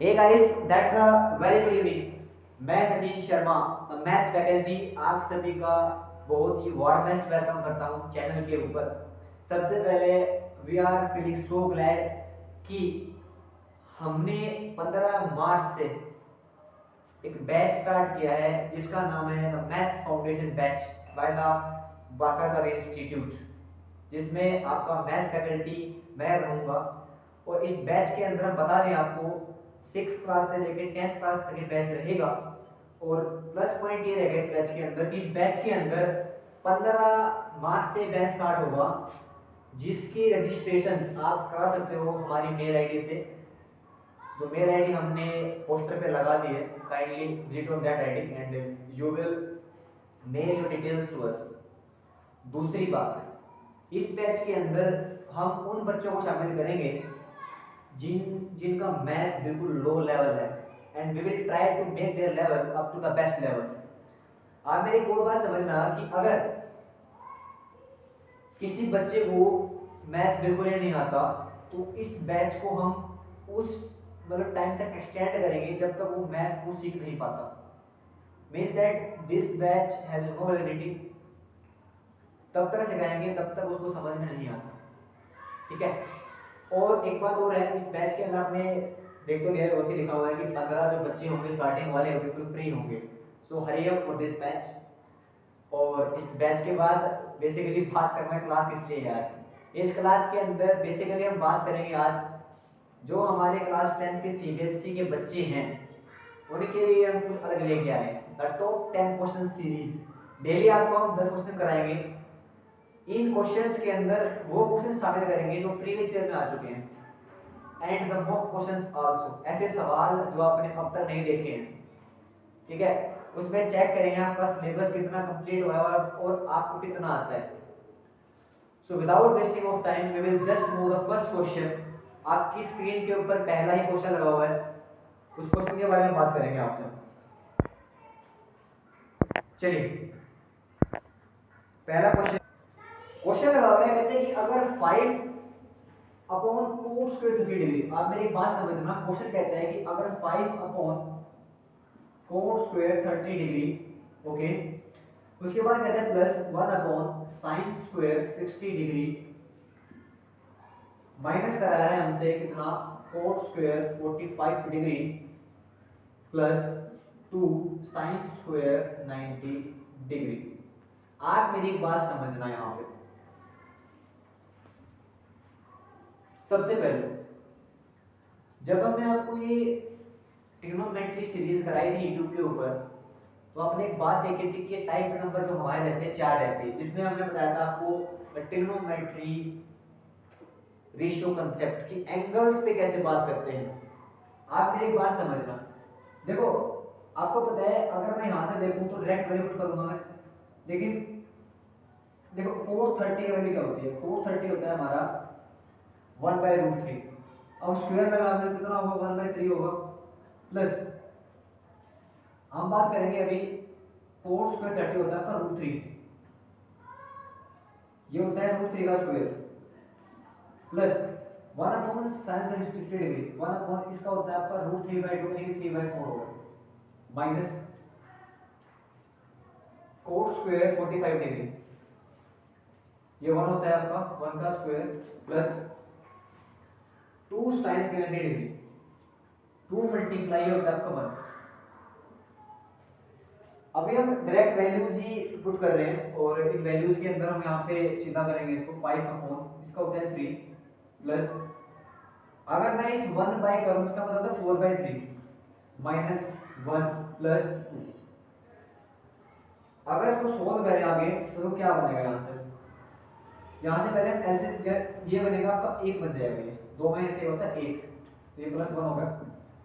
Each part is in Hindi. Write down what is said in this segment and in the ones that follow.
Hey guys, that's a very good evening. मैं सचिन शर्मा, मैथ्स फैकल्टी, आप सभी का बहुत ही वार्मेस्ट वेलकम करता हूं चैनल के ऊपर। सबसे पहले we are feeling so glad कि हमने 15 मार्च से एक बैच स्टार्ट किया है जिसका नाम है the maths foundation batch by the बाकातर इंस्टीट्यूट, जिसमें आपका मैथ्स फैकल्टी मैं रहूंगा। और इस बैच के अंदर हम बता दें आपको 6th क्लास से लेकर 10th क्लास तक ये बैच रहेगा। और प्लस पॉइंट ये रहेगा इस बैच के अंदर कि इस बैच के अंदर 15 मार्च से बैच स्टार्ट होगा, जिसकी रजिस्ट्रेशन आप करा सकते हो हमारी मेल आईडी से। जो मेल आईडी हमने पोस्टर पे लगा दी है, kindly visit on that ID and you will mail your details to us. दूसरी बात, इस बैच के अंदर हम उन बच्चों को शामिल करेंगे जिनका मैथ्स बिल्कुल लो लेवल है, and we will try to make their level up to the best level. आप मेरी एक और बात समझना कि अगर किसी बच्चे को मैथ्स बिल्कुल ही नहीं आता तो इस बैच को हम उस टाइम तक एक्सटेंड करेंगे जब तक वो मैथ्स को सीख नहीं पाता। Means that this batch has no validity. तब तक सिखाएंगे तब तक उसको समझ में नहीं आता, ठीक है। और एक बात और है, इस बैच के अंदर आपने देख तो लिया होगा कि लिखा हुआ है कि 15 जो बच्चे होंगे स्टार्टिंग वाले बिल्कुल फ्री होंगे। So hurry up for this batch. और इस बैच के बाद बेसिकली बात करना क्लास किस लिए है आज। इस क्लास के अंदर बेसिकली हम बात करेंगे आज जो हमारे क्लास 10 के सीबीएसई के बच्चे हैं उनके लिए हम कुछ अलग लेके आए हैं, the top 10 question series. Daily आपको हम 10 क्वेश्चन कराएंगे। इन क्वेश्चंस के अंदर वो क्वेश्चन शामिल करेंगे जो प्रीवियस ईयर में आ चुके हैं, and the mock questions also, ऐसे सवाल जो आपने अब तक नहीं देखे हैं, ठीक है। उसमें चेक करेंगे आपका सिलेबस कितना कंप्लीट हुआ है और आपको कितना आता है। So without wasting of time we will just move the first question. आपकी स्क्रीन के ऊपर पहला ही क्वेश्चन लगा हुआ है, उस क्वेश्चन के बारे में बात करेंगे आपसे। चलिए, पहला क्वेश्चन लगा हुआ है, कहते हैं कि अगर 5 अपॉन कोट स्क्वायर 30 डिग्री। आप मेरी एक बात समझना, क्वेश्चन कहता है कि अगर 5 upon coat square 30 degree, okay, उसके बाद कहता है plus 1 upon sine square 60 degree, minus करा रहा है हमसे कितना, coat square 45 degree, plus 2 sine square 90 degree. आप मेरी एक बात समझना यहां पे, सबसे पहले जब हमने आपको ये ट्रिग्नोमेट्री सीरीज कराई थी यूट्यूब के ऊपर, तो आपने एक बात देखी थी कि टाइप नंबर जो हमारे रहते हैं 4 रहते हैं, जिसमें हमने बताया था आपको ट्रिग्नोमेट्री रेशियो कांसेप्ट की एंगल्स पे कैसे बात करते हैं। आप मेरी बात समझना, देखो आपको पता है अगर मैं यहां से देखूं तो डायरेक्ट वैल्यू पुट करूंगा मैं, लेकिन देखो 430 की वैल्यू क्या होती है, 430 होता है हमारा 1/√3। अब स्क्वायर लगाने में कितना होगा, 1/3 होगा, प्लस हम बात करेंगे अभी 4 स्क्वायर 30 होता है आपका √3, ये होता है √3 का square, plus 1 upon sine the restricted degree, 1 upon इसका होता है आपका √3/2 यानी कि 3/4 होगा, माइनस कोट स्क्वायर 45 डिग्री, ये 1 होता है आपका 1 का square, plus 2 sine square 90 degree, 2 multiply होता है आपका 1। अभी हम डायरेक्ट वैल्यूज ही पुट कर रहे हैं और इन वैल्यूज के अंदर हम यहाँ पे सीधा करेंगे इसको 5 अपॉन इसका होता है 3, प्लस अगर मैं इस 1 बाय करूं इसका मतलब है 4/3 माइनस 1 प्लस 2। अगर इसको सोल्व करें आगे तो क्या बनेगा, यहाँ से पहले हम एलसीएम, ये बनेगा आपका 1 बन जाएगा, ये 2 में से होता है 1, तो ये प्लस 1 होगा।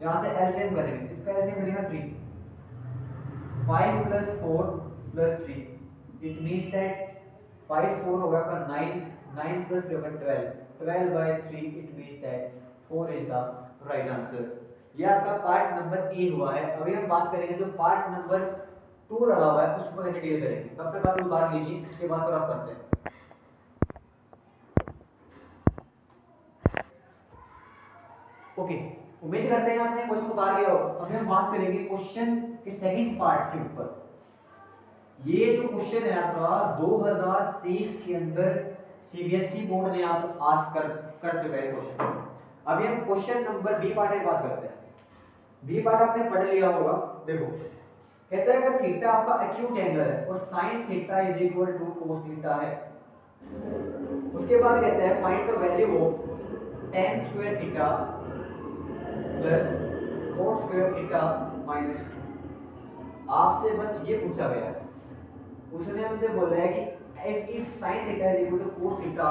यहाँ से एलसीएम करेंगे, इसका एलसीएम बनेगा 3, 5 plus 4 plus 3, it means that 5 4 होगा का 9, 9 प्लस 3 होगा 12, 12/3, it means that 4 is the right answer. ये आपका पार्ट नंबर ए हुआ है। अभी हम बात करेंगे जो पार्ट नंबर 2 रहा हुआ है उसको कैसे डील करेंगे, तब तक आप उतार लीजिए, उसके बाद फिर आप करते हैं। ओके, उम्मीद करते हैं आपने क्वेश्चन उतार लिया हो। अभी हम बात करेंगे क्वेश्चन के सेकंड पार्ट के ऊपर। ये जो क्वेश्चन है आपका 2023 के अंदर सीबीएसई बोर्ड ने आपको आस्क कर चुका है क्वेश्चन। अभी हम क्वेश्चन नंबर बी पार्ट में बात करते हैं। बी पार्ट आपने पढ़ लिया होगा। देखो कहता है अगर थीटा आपका एक्यूट एंगल है और sine theta is equal to cos theta है, उसके बाद कहता है find the value of tan square theta plus cot square theta minus 2। आपसे बस ये पूछा गया है, उसने हमसे बोला है कि if sin theta is equal to cos theta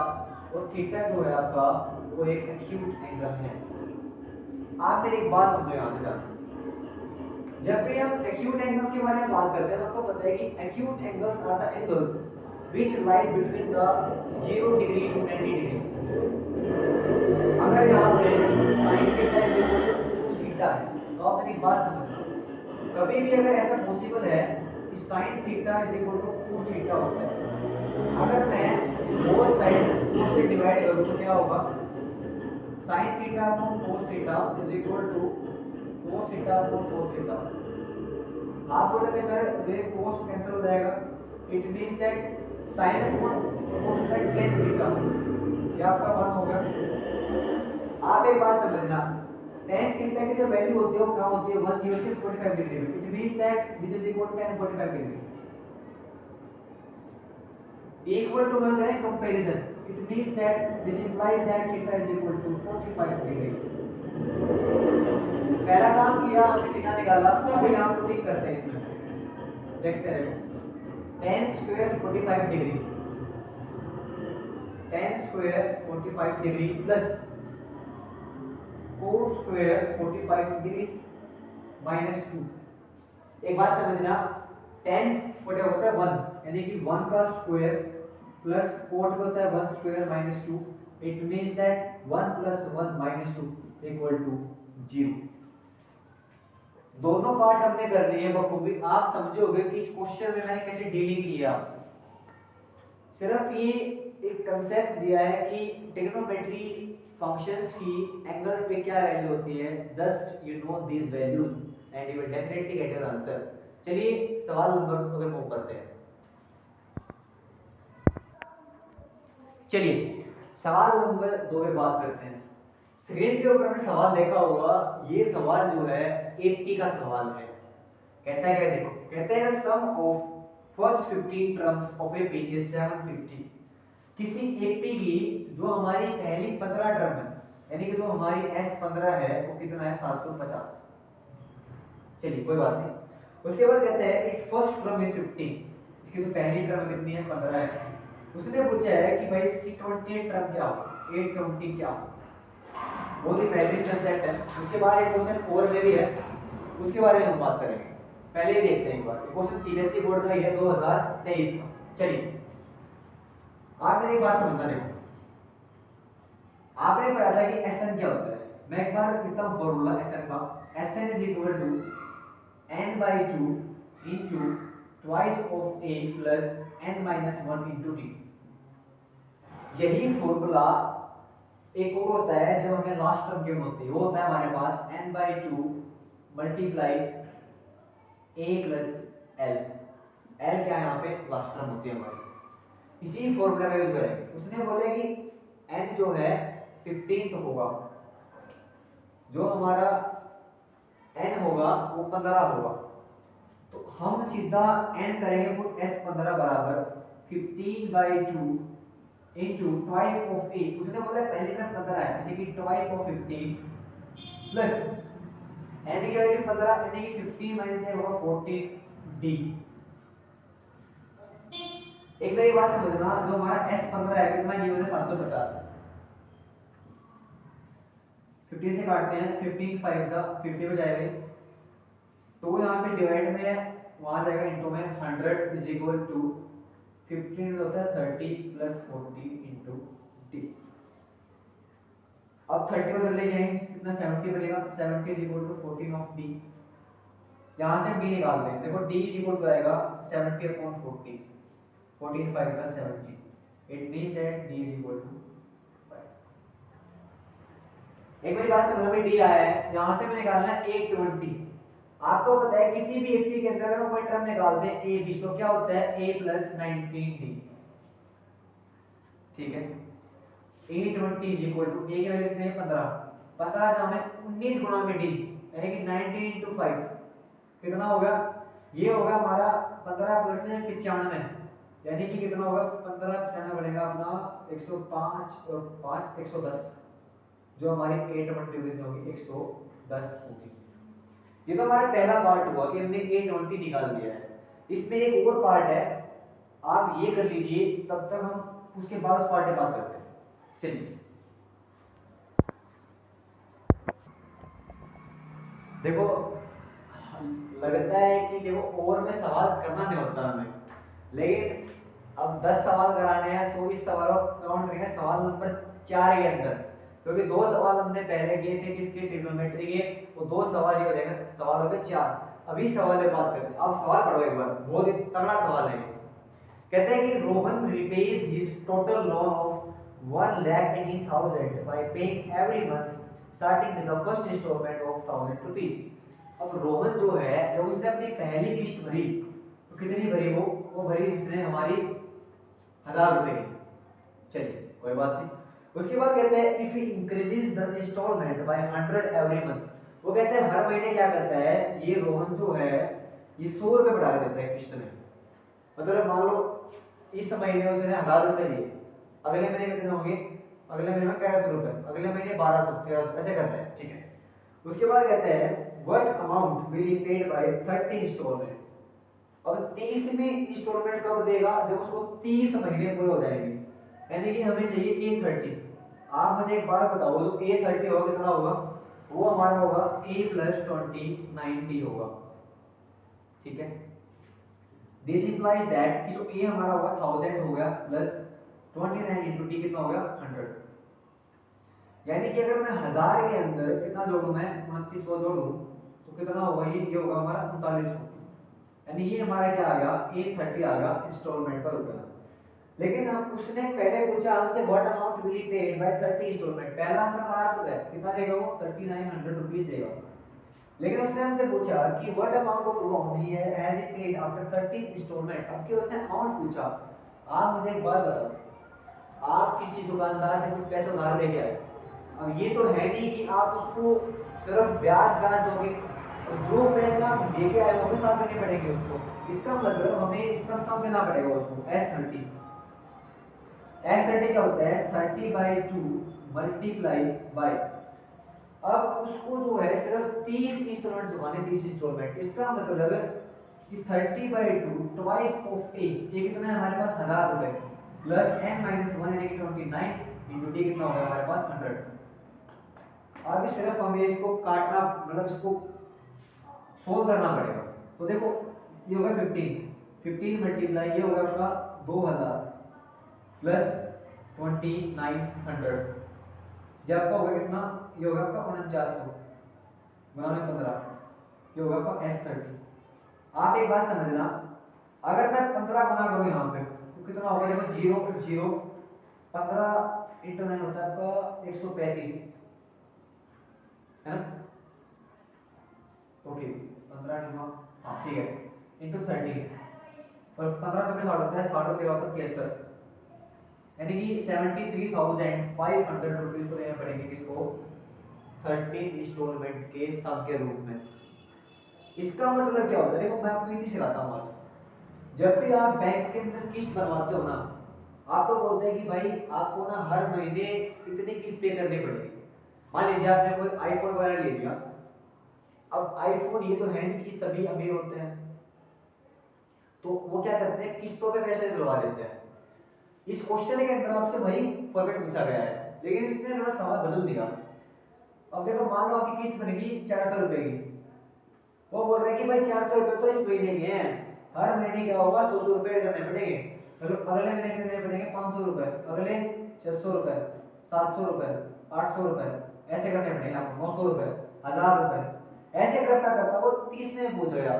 और थीटा जो है आपका वो एक एक्यूट एंगल है। आप मेरी एक बात समझो यहां से ध्यान से, जब भी हम एक्यूट एंगल्स के बारे में बात करते हैं तो आपको पता है कि acute angles are the angles which lies between the 0 degree to 90 degree. अगर यहां पे sin theta is equal to cos theta है तो आप मेरी बात समझना, कभी भी अगर ऐसा पॉसिबल है कि sin theta is equal to cos theta होता है, अगर मैं बोथ साइड उससे डिवाइड करूं तो क्या होगा, sin theta upon cos theta is equal to cos theta upon cos theta. आप बोलोगे सर ये cos कैंसिल हो जाएगा, it means that sin upon cos होता है tan थीटा, ये आपका 1 होगा। आप एक बात समझना, tan थीटा की जो वैल्यू होती है वो क्या होती है, 1 यूनिट 45 डिग्री में। It means that this is equal to tan 45 degree. Equal to में करें comparison, it means that this implies that theta is equal to 45 degree. पहला काम किया हमने थीटा निकाला, अभी हम पुटिंग करते हैं इसमें, देखते हैं tan square 45 degree, tan square 45 degree plus cos square 45 degree minus 2। एक बात समझना, tan क्या होता है 1, यानी कि 1 का स्क्वायर प्लस cot होता है 1 square minus 2। It means that 1 plus 1 minus 2 equal to 0। दोनों पार्ट हमने कर लिए बखूबी। आप समझोगे कि इस क्वेश्चन में मैंने कैसे डीलिंग की है आपसे। सिर्फ ये एक कंसेप्ट दिया है कि ट्रिग्नोमेट्री फंक्शंस की एंगल्स पे क्या वैल्यू होती है, just you know these values and you will definitely get your answer. चलिए सवाल नंबर 2 पे मूव करते हैं। चलिए सवाल नंबर 2 पे बात करते हैं। स्क्रीन के ऊपर आपने सवाल देखा होगा, ये सवाल जो है 80 का सवाल है। कहता है क्या, देखो कहता है sum of first 15 terms of AP is 750। किसी एपी की जो हमारी पहली 15 टर्म है, यानी कि जो हमारी S15 है वो कितना है 750। चलिए कोई बात नहीं। उसके बाद कहता है इट्स फर्स्ट टर्म इज 15, इसकी जो पहली टर्म कितनी है 15 है। उसने पूछा है कि भाई इसकी 28 टर्म क्या हो, 820 क्या हो। बहुत ही बेहतरीन कंसेप्ट है। उसके बाद एक क्वेश्चन 4 में भी है, उसके बारे में हम बात करेंगे। पहले ही देखते हैं एक बार, क्वेश्चन सीबीएसई बोर्ड का है 2023 का। चलिए आप मेरी बात समझना, देखो आपने पढ़ा था कि Sn क्या होता है। मैं एक बार लिखता हूं फॉर्मूला Sn का। Sn is equal to n/2 into twice of a plus n-1 into d। यही फॉर्मूला एक और होता है जब हमें लास्ट टर्म गिवन होती है, वो होता है हमारे पास n/2 multiply a plus l। l क्या है यहाँ पे लास्ट टर्म होती है हमारी। इसी फॉर्मूला का यूज करेंगे। उसने बोला कि n जो है 15 तो होगा, जो हमारा n होगा वो 15 होगा, तो हम सीधा n करेंगे पुट s15 बराबर 15/2 इनटू ट्वाइस ऑफ a। उसने बोला पहले टर्म 15 है यानी कि ट्वाइस ऑफ 15 प्लस n की वैल्यू 15 यानी कि 15 माइनस है होगा 14d। एक मेरी बात समझना, जो हमारा s15 है कितना गिवन है 750। 15 से काटते हैं, 15 5 जा 50 हो जाएगा, तो यहाँ पे डिवाइड में है वहां जाएगा इनटू में 100 इज इक्वल टू 15 होता है 30 प्लस 40 इनटू d। अब 30 को ले जाएंगे कितना 70 बनेगा, 70 is equal to 14 of d। यहां से d निकाल दें, देखो d इज इक्वल टू आएगा 70 upon 40, 14 5 plus 70। It means that d is equal to 5। एक मेरी बात समझ में, डी आया है, यहां से मैं निकालना है 820। आपको पता है किसी भी एपी के अंदर अगर हम कोई टर्म निकालते हैं ए बी, तो क्या होता है a प्लस 19d, ठीक है। 820 इज इक्वल टू ए की वैल्यू कितनी है 15, 15 जब हमें 19 गुणा में डी यानी कि 19 इंटू 5 कितना होगा, ये होगा हमारा 15 प्लस में 95 यानी कि कितना होगा 15 95 बनेगा अपना 105 और 5 110, जो हमारी 820 कितनी होगी 110 होगी। ये तो हमारा पहला पार्ट हुआ कि हमने 820 निकाल दिया है। इसमें एक और पार्ट है, आप ये कर लीजिए, तब तक हम उसके बाद उस पार्ट पे बात करते हैं। चलिए देखो, लगता है कि देखो और में सवाल करना नहीं होता हमें, लेकिन अब 10 सवाल कराने हैं तो इस सवाल को काउंट करेंगे सवाल नंबर 4 के अंदर, क्योंकि 2 सवाल हमने पहले किए थे किसके, ट्रिग्नोमेट्री के, वो 2 सवाल ही हो जाएंगे, सवाल हो गए 4। अभी सवाल पे बात करते हैं। अब सवाल पढ़ो एक बार, बहुत ही तगड़ा सवाल है। कहते हैं कि Rohan repays his total loan of 1,80,000 by paying every month starting with the first instalment of 1000 rupees. अब रोहन जो है, जब उसने अपनी पहली किस्त भरी तो कितनी भरी, वो भरी उसने हमारी 1000 रुपए की। चलिए कोई बात नहीं। उसके बाद कहते हैं if he increases the instalment by 100 every month, वो कहते हैं हर महीने क्या करता है ये रोहन जो है, ये 100 रुपए बढ़ा देता है किस्त में। मतलब मान लो इस महीने उसने 1000 रुपए दिए, अगले महीने कितने होंगे, अगले महीने में 1300 रुपए, अगले महीने 1200 1300 ऐसे करते हैं, ठीक है। उसके बाद कहते हैं what amount will he paid by 30 instalment. अब 30वीं इंस्टॉलमेंट कब देगा, जब उसको 30 महीने पूरे हो जाएंगे, यानी कि हमें चाहिए A30। आप मुझे एक बार बताओ, जो A30 होगा कितना होगा, वो हमारा होगा A प्लस 20 होगा, ठीक है। दिस इंप्लाइज दैट कि जो ए हमारा होगा 1000 हो गया प्लस 29 इंटू टी कितना हो गया 100, यानी कि अगर मैं 1000 के अंदर कितना जोड़ू, मैं 2900 जोड़ू तो कितना होगा, ये होगा हमारा 3900, यानी ये हमारा क्या आ गया A30 आ गया इंस्टॉलमेंट का रुपया। लेकिन हम उसने पहले पूछा हमसे what amount will be paid by 30 instalment, पहला आंसर हमारा आ चुका है, कितना देगा वो 3900 रुपीस देगा। लेकिन उसने हमसे पूछा कि what amount of loan he has he paid after 30 instalment, अब कि उसने अमाउंट पूछा। आप मुझे एक बात बताओ, आप किसी दुकानदार से कुछ पैसे उधार लेके आए, अब ये तो है नहीं कि आप उसको सिर्फ ब्याज ब्याज दोगे, और जो पैसे आप लेके आए वो भी साथ देने पड़ेंगे उसको। इसका मतलब हमें इसका सम देना पड़ेगा उसको, S30। S30 क्या होता है 30/2 मल्टीप्लाई बाय, अब उसको जो है सिर्फ 30 इंस्टॉलमेंट चुकाने, 30 इंस्टॉलमेंट, इसका मतलब कि 30/2 ट्वाइस ऑफ ए, ये कितना है हमारे पास 1000 रुपए, प्लस n-1 यानी कि 29 इंटू डी कितना होगा हमारे पास 100। अब सिर्फ हमें इसको काटना, मतलब इसको सोल्व करना पड़ेगा। तो देखो ये होगा 15 मल्टीप्लाई ये होगा आपका 2000 प्लस 2900, ये आपका होगा कितना, ये होगा आपका 4900 गुणा में 15, ये होगा आपका S30। आप एक बात समझना, अगर मैं 15 गुना करूं यहाँ पे तो कितना होगा, देखो 0 0 15 इंटू 9 होता है आपका 135, है ना, ओके 15 गुना, हाँ ठीक है, इंटू 30, और 15 तो 60 होता है, 60 होता है 73, यानी कि 73,500 रुपीज को देने पड़ेंगे किसको, 13 इंस्टॉलमेंट के सम के रूप में। इसका मतलब क्या होता है, देखो मैं आपको ये चीज सिखाता हूँ आज। जब भी आप बैंक के अंदर किस्त बनवाते हो ना, आपको बोलते हैं कि भाई आपको ना हर महीने इतनी किस्त पे करनी पड़ेगी। मान लीजिए आपने कोई आईफोन वगैरह ले लिया, अब आईफोन ये तो है नहीं कि सभी अमीर होते हैं, तो वो क्या करते हैं किस्तों पे पैसे दिलवा देते हैं। इस क्वेश्चन के अंदर आपसे वही फॉर्मेट पूछा गया है, लेकिन इसने थोड़ा सवाल बदल दिया। अब देखो मान लो आपकी किस्त बनेगी 400 रुपए की, वो बोल रहे हैं कि भाई 400 रुपए तो इस महीने के हैं, हर महीने क्या होगा 100 रुपए करने पड़ेंगे, मतलब अगले महीने कितने पड़ेंगे 500 रुपए, अगले 600 रुपए, 700 रुपए, 800 रुपए, ऐसे करने पड़ेंगे आपको, 900 रुपए, 1000 रुपए, ऐसे करता करता वो 30 में पहुंच गया।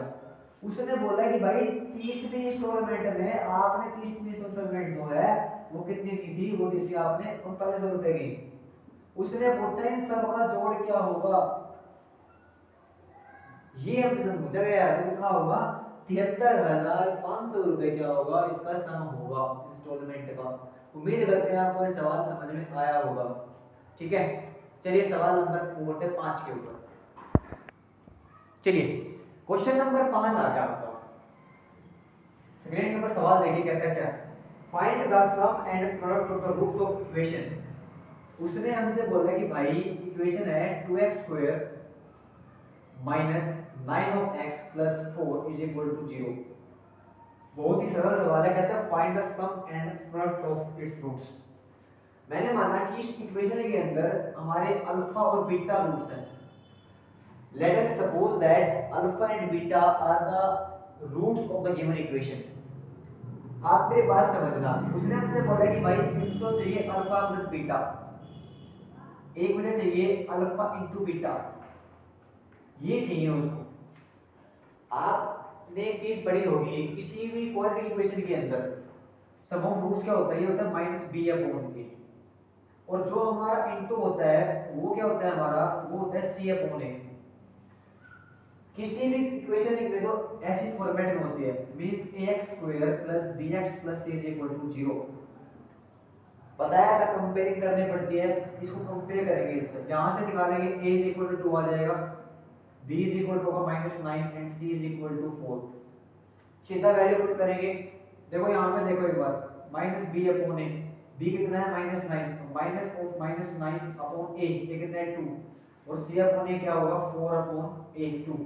उसने बोला कि भाई 30वीं इंस्टॉलमेंट में आपने 30वीं इंस्टॉलमेंट जो है वो कितनी दी थी, वो दी थी आपने 3900 रुपए की। उसने पूछा इन सब का जोड़ क्या होगा, ये हमसे पूछा गया है तो कितना होगा 73,500 रुपए क्या होगा इसका सम होगा इंस्टॉलमेंट का। उम्मीद करते हैं आपको ये सवाल समझ में आया होगा। ठीक है, चलिए सवाल नंबर 5 के ऊपर चलिए। क्वेश्चन नंबर 5 आ गया आपका। स्क्रीन के ऊपर सवाल देखिए कहता है क्या, find the sum and product of the roots of equation. उसने हमसे बोला कि भाई इक्वेशन है 2x² minus 9 plus 4 is equal to 0। बहुत ही सरल सवाल है, कहता है find the sum and product of its roots. मैंने माना कि इस इक्वेशन के अंदर हमारे अल्फा और बीटा रूट्स हैं। Let us suppose that alpha and beta are the roots of the given equation. आप मेरी बात समझना, उसने हमसे बोला कि भाई एक तो चाहिए अल्फा प्लस बीटा, एक मुझे चाहिए अल्फा इंटू बीटा, ये चाहिए उसको। आपने एक चीज पढ़ी होगी किसी भी क्वाड्रेटिक इक्वेशन के अंदर सम ऑफ रूट्स क्या होता है, ये होता है माइनस बी अपॉन ए, और जो हमारा इनटू होता है वो क्या होता है हमारा, वो होता है सी अपॉन ए। किसी भी इक्वेशन की जो ऐसी फॉर्मेट में होती है means ax² plus bx plus c is equal to 0। बताया था कंपेयरिंग करनी पड़ती है, इसको कंपेयर करेंगे इससे, यहां से निकालेंगे a इज इक्वल टू 2 आ जाएगा, b इज इक्वल टू होगा -9 and c is equal to 4। सीधा वैल्यू पुट करेंगे। देखो यहां पे देखो एक बार माइनस बी अपॉन ए, बी कितना है -9, माइनस ऑफ -9 अपॉन ए, ये कितना है 2, और c अपॉन ए क्या होगा 4 upon A 2।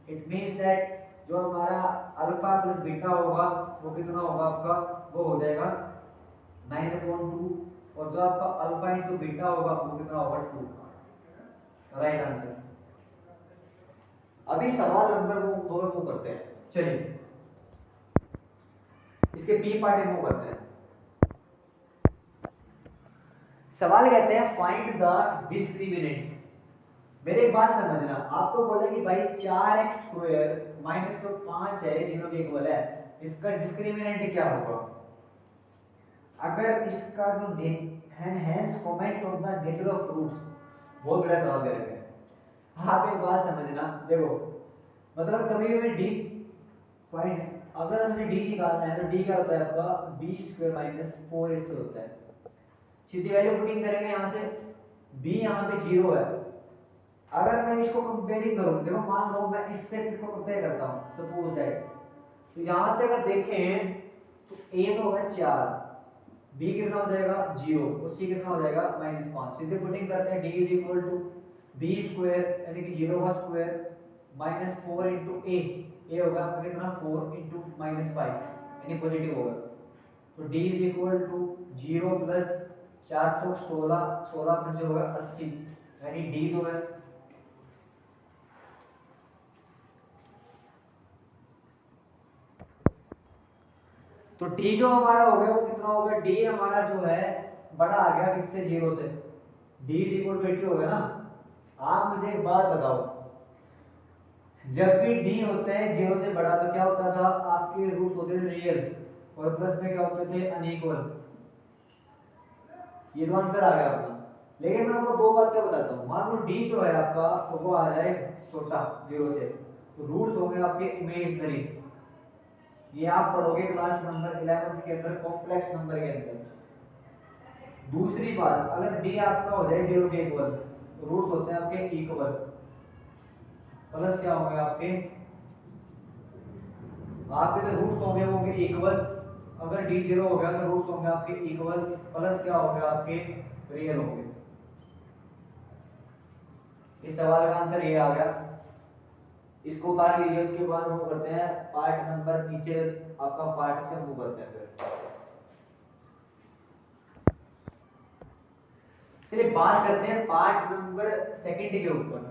It means that जो हमारा अल्फा प्लस बीटा होगा वो कितना होगा आपका, वो हो जाएगा 9 अपॉन 2, और जो आपका अल्फा इंटू बीटा होगा वो कितना होगा 2। Right answer. अभी सवाल नंबर वो दो में मूव करते हैं, चलिए इसके बी पार्ट में मूव करते हैं। सवाल कहते हैं फाइंड द डिस्क्रिमिनेंट। मेरे एक बात समझना, आपको बोला कि भाई 4x² माइनस तो 5 है 0 के इक्वल है, इसका डिस्क्रिमिनेंट क्या होगा। अगर इसका जो hence comment on the nature of roots, बहुत बड़ा सवाल दे रखे हैं। आप एक बात समझना, देखो मतलब कभी भी डी फाइंड, अगर मुझे डी निकालना है तो डी क्या होता है आपका b² माइनस 4ac होता है। सीधी वैल्यू पुटिंग करेंगे यहां से, b यहां पे 0 है। अगर मैं इसको कंपेयरिंग करूं, देखो मान लो मैं इससे इसको कंपेयर करता हूं सपोज दैट, तो यहां से अगर देखें तो a तो होगा 4, b कितना हो जाएगा 0 और c कितना हो जाएगा -5। सीधे पुटिंग करते हैं d is equal to b² यानी कि 0 का स्क्वायर माइनस 4 इंटू a होगा आपका कितना 4 इंटू -5 यानी पॉजिटिव होगा। तो d is equal to 0 plus 416, 16 पंजे होगा 80 यानी d जो है तो d जो हमारा हो गया वो कितना होगा, d हमारा जो है बड़ा आ गया किससे 0 से, d इज इक्वल टू 80 हो गया ना। आप मुझे एक बात बताओ, जब भी d होता है 0 से बड़ा तो क्या होता था, आपके रूट्स होते थे रियल और प्लस में क्या होते थे अनइक्वल। ये तो आंसर आ गया अपना। लेकिन मैं आपको दो बातें बताता हूँ, मान लो d जो है आपका तो वो आ जाए छोटा 0 से, तो रूट्स होंगे आपके इमेजिनरी। ये आप पढ़ोगे क्लास नंबर 11 के अंदर कॉम्प्लेक्स नंबर के अंदर। दूसरी बात, अगर d आपका हो जाए 0 के इक्वल तो रूट्स होते हैं आपके इक्वल, प्लस क्या होंगे आपके जो रूट्स होंगे वो होंगे इक्वल। अगर d 0 हो गया तो रूट्स होंगे आपके इक्वल, प्लस क्या होंगे आपके रियल होंगे। इस सवाल का आंसर ये आ गया। इसको उतार लीजिए, उसके बाद मूव करते हैं पार्ट नंबर नीचे आपका पार्ट से मूव करते हैं फिर। चलिए बात करते हैं पार्ट नंबर सेकंड के ऊपर।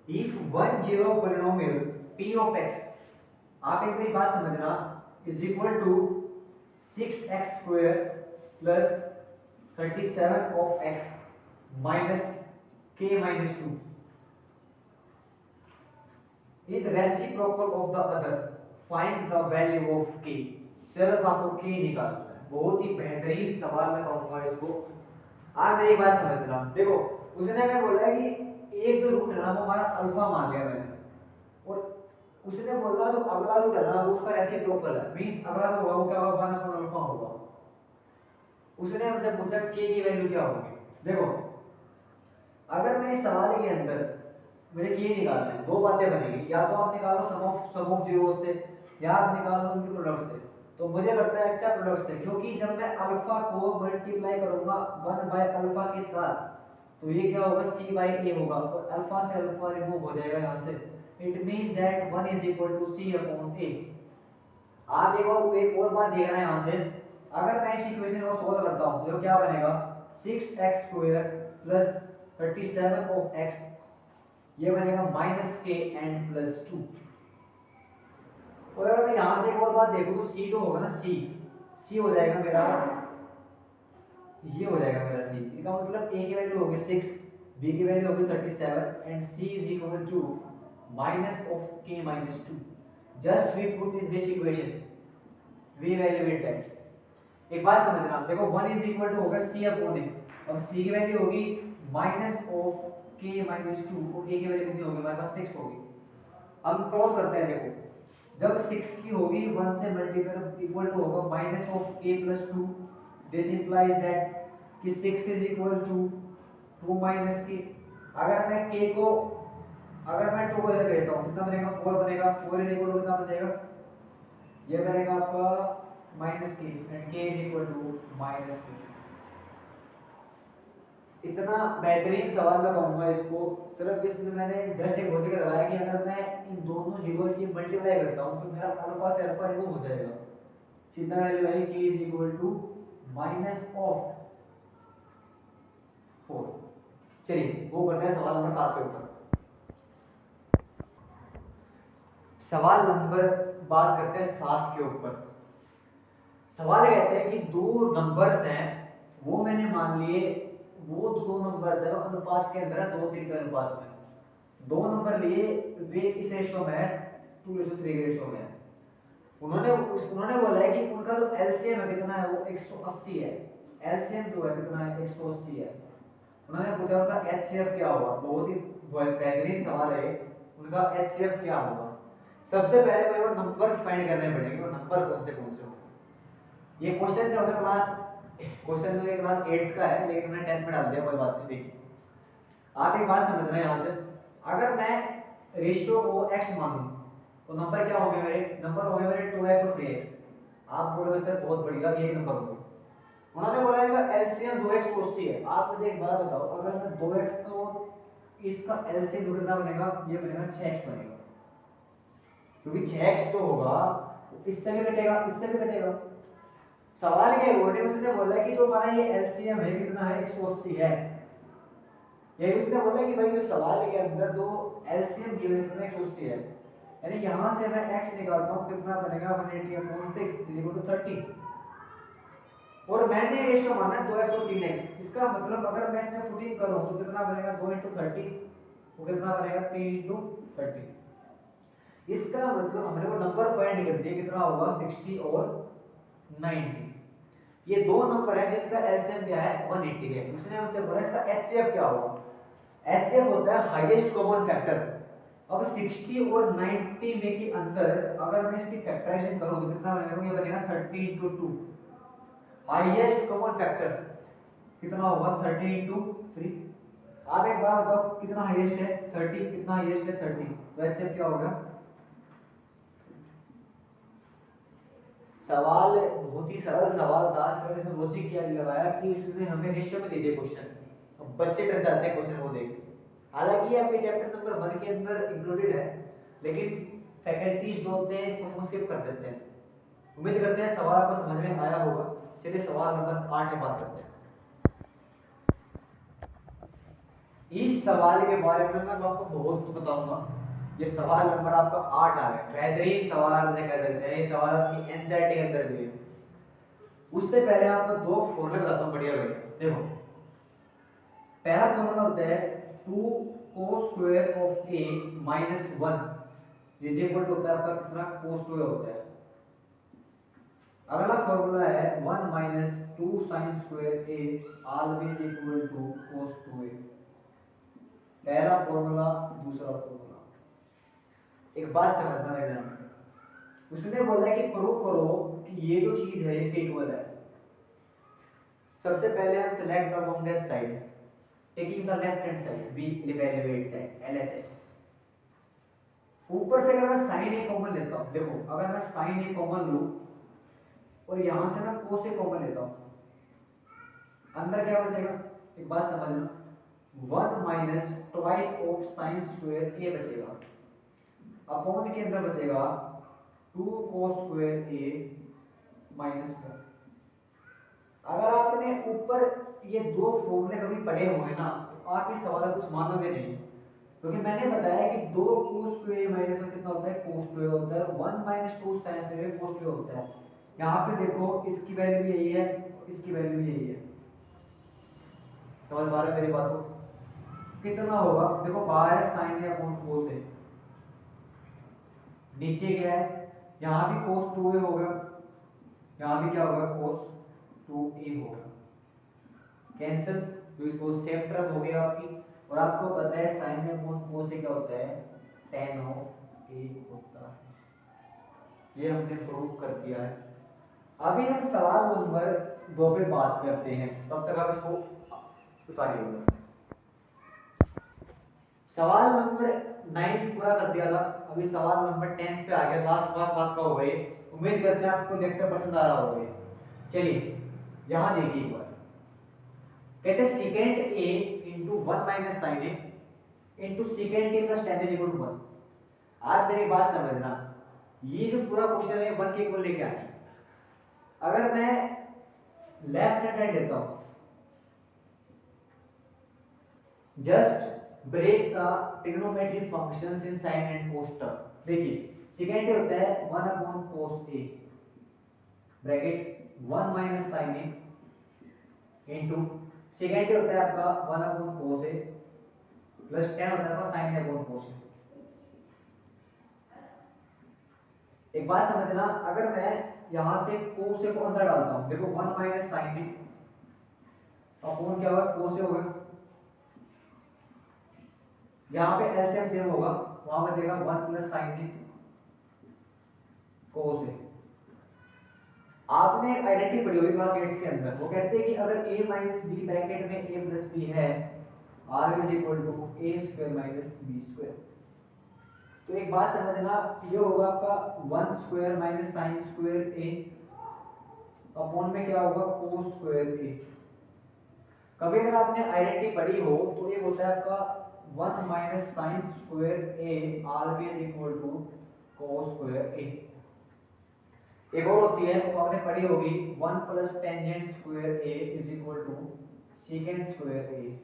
If one zero polynomial p of x, आप एक मेरी बात समझना, is equal to 6x² plus 37 of x minus k minus 2 is reciprocal of the other, find the value of k। सिर्फ आपको k निकालना है। बहुत ही बेहतरीन सवाल मैं कहूंगा इसको, आप मेरी बात समझना, देखो उसने हमें बोला कि एक जो रूट है ना वो हमारा अल्फा मान लिया मैंने, और उसने बोला जो अगला रूट है ना वो उसका रेसिप्रोकल है, मींस अगला जो होगा वो क्या होगा, 1 अपॉन अल्फा होगा। उसने हमसे पूछा के की वैल्यू क्या होगी। देखो अगर मैं इस सवाल के अंदर मुझे के निकालना है, दो बातें बनेगी, या तो आप निकालो सम ऑफ जीरो से, या आप निकालो उनके प्रोडक्ट से। तो मुझे लगता है अच्छा प्रोडक्ट से, क्योंकि जब मैं अल्फा को मल्टीप्लाई करूंगा 1 बाय अल्फा के साथ, तो ये क्या होगा, सी बाई ए होगा, और अल्फा से अल्फा रिमूव हो जाएगा यहाँ से। It means that 1 is equal to C upon A. आप एक और बात देखना है यहाँ से, अगर मैं इस इक्वेशन को सोल्व करता हूँ तो क्या बनेगा, 6x² प्लस 37 ऑफ x, ये बनेगा माइनस के एंड प्लस 2। और अगर मैं यहाँ से एक और बात देखूँ तो c जो होगा ना, c हो जाएगा मेरा, ये हो जाएगा मेरा c, इसका मतलब a की वैल्यू होगी 6, b की वैल्यू होगी 37 and c is equal to minus of k minus 2। Just we put in this equation, we evaluate that. एक बात समझना, देखो 1 इज इक्वल टू होगा c अपॉन a, अब c की वैल्यू होगी माइनस ऑफ k माइनस 2, और a की वैल्यू कितनी होगी हमारे पास 6 होगी। हम क्रॉस करते हैं, देखो जब 6 की होगी 1 से मल्टीप्लाई तो इक्वल टू होगा minus of k plus 2। This implies that कि 6 is equal to 2 minus k। अगर मैं k को, अगर मैं 2 को इधर भेजता हूं कितना बनेगा, 4 बनेगा, 4 इज इक्वल टू कितना बचेगा, ये बनेगा आपका minus k, and k is equal to minus k। इतना बेहतरीन सवाल मैं कहूंगा इसको, सिर्फ इसमें मैंने जस्ट एक लॉजिक लगाया कि अगर मैं इन दोनों जीरो की मल्टीप्लाई करता हूं तो मेरा अल्फा से अल्फा रिमूव हो जाएगा। सीधा वैल्यू आई k is equal to minus of 4। चलिए वो करते हैं सवाल नंबर 7 के ऊपर। सवाल नंबर बात करते हैं 7 के ऊपर। सवाल कहते हैं कि दो नंबर्स हैं, वो मैंने मान लिए, वो दो नंबर्स है अनुपात के अंदर है, 2-3 के अनुपात में दो नंबर लिए, वे इस रेशो में है 2:3 के रेशो में है। उन्होंने बोला है कि उनका जो एलसीएम है कितना है, वो 180 है। एलसीएम जो है कितना है, 180 है। उन्होंने पूछा उनका एचसीएफ क्या होगा, बहुत ही बेहतरीन सवाल है। उनका एचसीएफ क्या होगा, सबसे पहले मेरे को नंबर्स फाइंड करने पड़ेंगे, और नंबर कौन से होंगे। ये क्वेश्चन जो है क्लास, क्वेश्चन जो है क्लास 8 का है, लेकिन मैंने 10th में डाल दिया, कोई बात नहीं। देखिए आप एक बात समझना यहाँ से, अगर मैं रेशियो को x मानूं तो नंबर क्या होंगे मेरे, नंबर होंगे मेरे 2x और 3x। आप बोलोगे सर बहुत बढ़िया, ये नंबर होंगे। उन्होंने बोला इनका एलसीएम 2x को 80 है। आप मुझे एक बात बताओ, अगर मैं 2x तो इसका एलसीएम कितना बनेगा, ये बनेगा 6x बनेगा, क्योंकि 6x जो होगा इससे भी कटेगा, इससे भी कटेगा। सवाल के अकॉर्डिंग उसने बोला कि जो हमारा ये एलसीएम है कितना है, 180 है। यही उसने बोला कि भाई जो सवाल के अंदर जो एलसीएम गिवन कितना 180 है, यानी यहां से मैं x निकालता हूं कितना बनेगा 180 अपॉन 6 इज इक्वल टू 30। और मैंने रेशियो माना 2x और 3x, इसका मतलब अगर मैं इसमें पुट इन करूं तो कितना बनेगा 2 × 30, वो कितना बनेगा 3 × 30। इसका मतलब हमने वो नंबर फाइंड कर दिया, कितना होगा 60 और 90। ये दो नंबर है जिनका एलसीएम क्या है 180 है। उसने हमसे बोला इसका एचसीएफ क्या होगा। एचसीएफ होता है हाईएस्ट कॉमन फैक्टर। अब 60 और 90 में के अंदर अगर मैं इसकी फैक्टराइजेशन करूं तो कितना बनेगा, ये बनेगा 30 × 2। हाईएस्ट कॉमन फैक्टर कितना होगा 30 × 3। आप एक बार बताओ कितना हाईएस्ट है 30, कितना हाईएस्ट है 30, तो एचसीएफ क्या होगा। सवाल बहुत ही सरल सवाल था, सिर्फ इसमें लॉजिक क्या लगाया कि उसने हमें रेशियो में दे दिए क्वेश्चन, अब बच्चे डर जाते हैं क्वेश्चन को देख। हालांकि ये आपके चैप्टर नंबर 1 के अंदर इंक्लूडेड है, लेकिन फैकल्टीज जो होते हैं उसको स्किप कर देते हैं। उम्मीद करते हैं सवाल आपको समझ में आया होगा। चलिए सवाल नंबर 8 में बात करते हैं। इस सवाल के बारे में मैं आपको बहुत कुछ बताऊंगा। ये सवाल नंबर आपका 8 आ गया, बेहतरीन सवाल आप इसे कह सकते हैं, ये सवाल आपकी एनसीईआरटी के अंदर भी है। उससे पहले आपको दो फॉर्मूले बताता हूं बढ़िया बढ़िया। देखो पहला फॉर्मूला होता है 2 cos square of a - 1 is equal to होता है आपका कितना cos स्क्वायर होता है। अगला फॉर्मूला है 1 minus 2 sine square A always equal to cos 2a। पहला फॉर्मूला, दूसरा फॉर्मूला। एक बात समझना मेरे ध्यान से, उसने बोला कि प्रूव करो कि ये जो चीज है इसके इक्वल है। सबसे पहले हम select the longest side, taking the left hand side, we evaluate that LHS। ऊपर से अगर मैं साइन ए कॉमन लेता हूं, देखो अगर मैं साइन ए कॉमन लूं और यहां से मैं कोस ए कॉमन लेता हूं, अंदर क्या बचेगा? एक बात समझना, 1 minus twice of sine square A बचेगा, अपॉन के अंदर बचेगा 2 cos स्क्वायर ए माइनस 1। अगर आपने ऊपर ये दो फॉर्मूले कभी पढ़े हुए ना तो आप इस सवाल कुछ मानोगे नहीं, क्योंकि मैंने बताया कि 2 cos स्क्वायर ए माइनस 1 कितना होता है? cos स्क्वायर होता है। 1 minus 2 sin square cos square होता है। यहाँ पे देखो इसकी वैल्यू भी यही है, इसकी वैल्यू भी यही है। समझ पा रहे मेरी बात को? कितना होगा? देखो बाहर है sin है अपॉन cos है, नीचे क्या है? यहाँ भी cos 2a होगा, यहाँ भी क्या होगा? cos 2a होगा। कैंसिल, तो इसको सेम टर्म हो गया आपकी। और आपको पता है sin में अपॉन cos से क्या होता है? tan ऑफ a होता है। ये हमने प्रूव कर दिया है। अभी हम सवाल नंबर 2 पे बात करते हैं, तब तक आप इसको उतारिएगा। सवाल नंबर 9 पूरा कर दिया था, अभी सवाल नंबर 10 पे आ गया। लास्ट बार क्लास का हो गए, उम्मीद करते हैं आपको लेक्चर पसंद आ रहा होगा। चलिए यहां देखिए एक बार, कहते हैं second A into 1 minus sine A into second A plus ten is equal to 1। आप मेरी बात समझना, ये जो पूरा क्वेश्चन है 1 के इक्वल लेके आना है। अगर मैं लेफ्ट हैंड साइड लेता हूं, just break the trigonometric functions in sine and cos term. देखिए सेकेंड ए होता है 1 upon cos A bracket 1 minus sine A into second होता है आपका 1 अपॉन कोस ए प्लस 10 होता है आपका साइन ए अपॉन कोस ए। एक बात समझना, अगर मैं यहां से कोस ए को अंदर डालता हूं, देखो 1 माइनस साइन ए अपॉन क्या होगा? कोस ए होगा। यहां पे एलसीएम सेम होगा, वहां बचेगा 1 प्लस साइन ए कोस ए। आपने एक आइडेंटिटी पढ़ी होगी क्लास 8 के अंदर, वो कहते हैं कि अगर a माइनस बी ब्रैकेट में a प्लस b है, r is equal to a square minus b square. तो एक बात समझना, ये होगा आपका 1 square minus sine square a upon में क्या होगा? cos square a। कभी अगर आपने आइडेंटिटी पढ़ी हो तो ये होता है आपका 1 minus sine square a always equal to cos square a। एक और होती है, वो आपने पढ़ी होगी, 1 plus tangent square A is equal to second square A.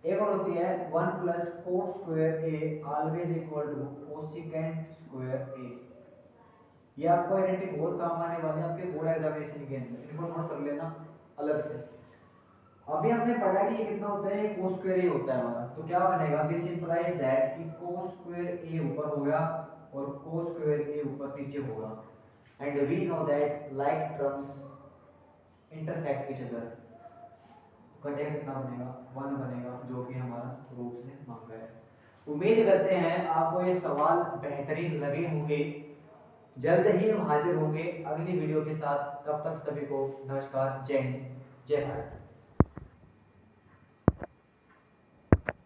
एक और होती है 1 plus cot square A always equal to cosecant square A. ये आपको आइडेंटिटी बहुत काम आने वाली है आपके बोर्ड एग्जामिनेशन के अंदर, इनको नोट कर लेना अलग से। अभी हमने पढ़ा कि ये कितना होता है? कोस स्क्वायर ए होता है हमारा, तो क्या बनेगा? दिस इंप्लाइज दैट कि कोस स्क्वायर ए ऊपर होगा और कोस स्क्वायर ए ऊपर नीचे होगा। And we know that like terms intersect each other। कटेगा कितना बनेगा? 1 बनेगा, जो कि हमारा रूट्स ने मांगा है। उम्मीद करते हैं आपको ये सवाल बेहतरीन लगे होंगे। जल्द ही हम हाजिर होंगे अगली वीडियो के साथ, तब तक सभी को नमस्कार, जय हिंद, जय भारत।